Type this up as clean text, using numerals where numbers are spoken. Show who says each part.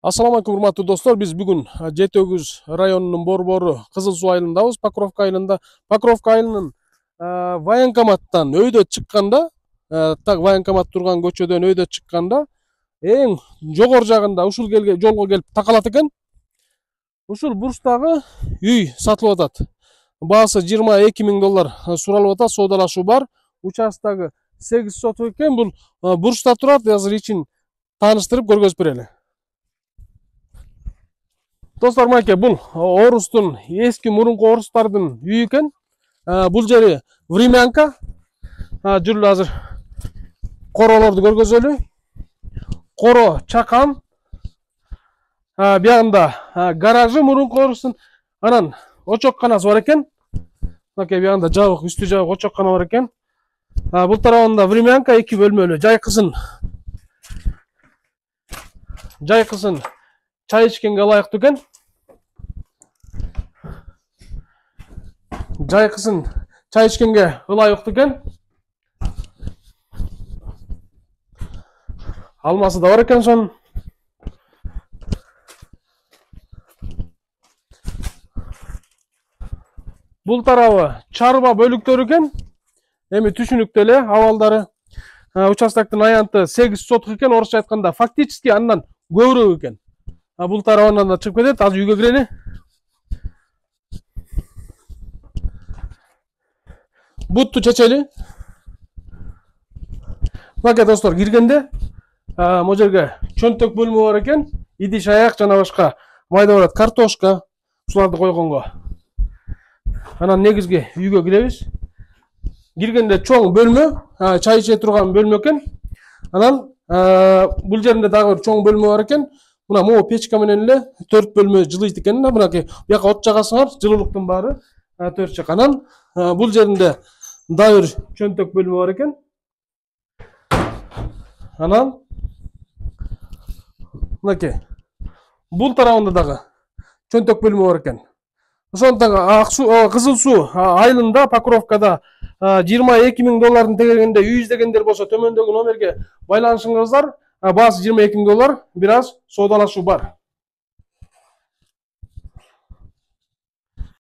Speaker 1: Ассаламу алейкум, урматтуу достор. Биз бүгүн Жети Өгүз районунун Борбору Кызыл Суу айылындабыз. Покровка айылында. Покровка айылынын военкоматтан өйдө чыкканда, так военкомат турган көчөдөн өйдө чыкканда, эң жогору жагында ушул жолго келип такалат экен. Ушул бурчтагы үй сатылып атат. Баасы $22.000 суралып атат, соодалашуу бар. Участогу 8 соток экен. Бул бурчта турат. Азыр ичин тааныштырып көргөзүп берели. Достор, майке, бул орустун, эски мурунку орустардын үйү экен. Бул жери времянка. Жүрүлү азыр королорду көргөзөлү. Коро чакан. Биягында гаражы мурунку орустун. Анан очокканасы бар экен. Майке, биягында жабык, үстү жабык очоккана бар экен. Бул тарабында времянка 2 бөлмөлүү. Жайкысын чай ичкенге ылайыктуу экен. Жайкысын чай ичкенге ылайыктуу экен. Алмасы да бар экен сонун. Бул тарабы чарба бөлүктөр экен. Эми түшүнүктүү эле абалдары. Участоктун аянты 8 соток экен, орусча айтканда фактически андан көбүрөөк экен. Бул тарабынан да чыгып кетет. Азыр үйгө кирели. Бутту чечели. Мына достор, киргенде могу жерге чөнтөк бөлмө бар экен. Идиш аяк жана башка майда барат картошка ушуларды койгонго. Анан негизги үйгө киребиз. Киргенде чоң бөлмө, чай иче турган бөлмө экен. Анан бул жеринде дагы бир чоң бөлмө бар экен. Мына могу печка менен эле 4 бөлмө жылыйт экен. Мынакей бияка от жагасыңар, жылуулуктун баары 4 жак. Анан бул жеринде дагы бир чөнтөк бөлмө бар экен. Анан мынакей бул тарабында дагы чөнтөк бөлмө бар экен. Ошондон Кызыл Суу айылында, Покровкада $22.000 тегергенде үй издегендер болсо төмөндөгү номерге байланышыңыздар. Баасы $22.000, бир аз соодалашуу бар.